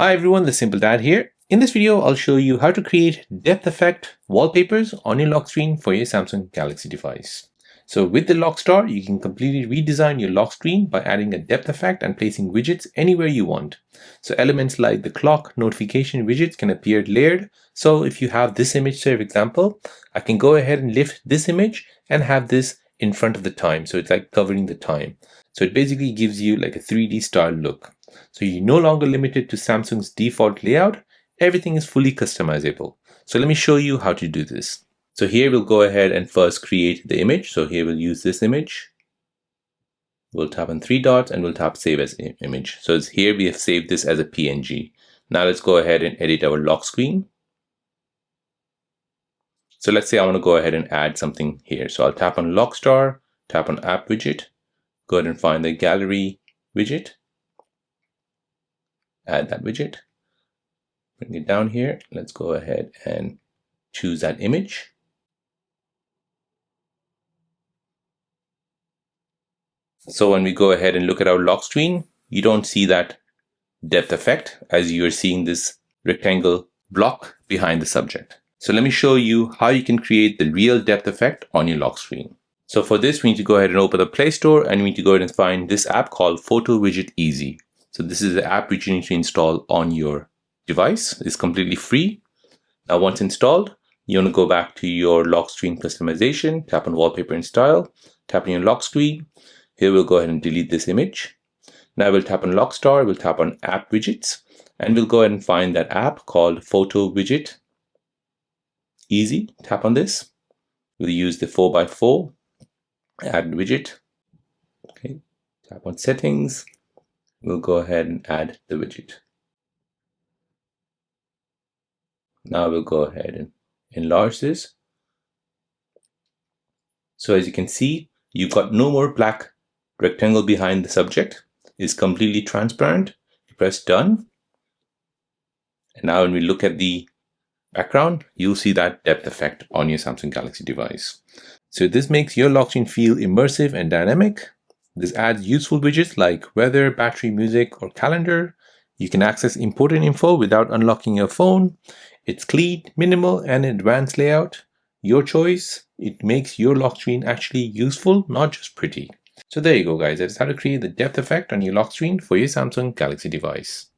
Hi everyone, the Simple Dad here. In this video, I'll show you how to create depth effect wallpapers on your lock screen for your Samsung Galaxy device. So with the lock star, you can completely redesign your lock screen by adding a depth effect and placing widgets anywhere you want. So elements like the clock notification widgets can appear layered. So if you have this image, say for example, I can go ahead and lift this image and have this in front of the time. So it's like covering the time. So it basically gives you like a 3D style look. So you're no longer limited to Samsung's default layout. Everything is fully customizable. So let me show you how to do this. So here we'll go ahead and first create the image. So here we'll use this image. We'll tap on three dots and we'll tap save as image. So it's here we have saved this as a PNG. Now let's go ahead and edit our lock screen. So let's say I want to go ahead and add something here. So I'll tap on lock star, tap on app widget, go ahead and find the gallery widget. Add that widget, bring it down here. Let's go ahead and choose that image. So when we go ahead and look at our lock screen, you don't see that depth effect as you're seeing this rectangle block behind the subject. So let me show you how you can create the real depth effect on your lock screen. So for this, we need to go ahead and open the Play Store and we need to go ahead and find this app called Photo Widget Easy. So this is the app which you need to install on your device. It's completely free. Now once installed, you want to go back to your lock screen customization, tap on Wallpaper and Style, tap on your lock screen. Here we'll go ahead and delete this image. Now we'll tap on Lock Star, we'll tap on App Widgets, and we'll go ahead and find that app called Photo Widget Easy. Tap on this. We'll use the 4x4, add widget. Okay, tap on Settings. We'll go ahead and add the widget. Now we'll go ahead and enlarge this. So as you can see, you've got no more black rectangle behind the subject. It's completely transparent. You press done. And now when we look at the background, you'll see that depth effect on your Samsung Galaxy device. So this makes your lock screen feel immersive and dynamic. This adds useful widgets like weather, battery, music, or calendar. You can access important info without unlocking your phone. It's clean, minimal, and advanced layout. Your choice. It makes your lock screen actually useful, not just pretty. So there you go, guys. That's how to create the depth effect on your lock screen for your Samsung Galaxy device.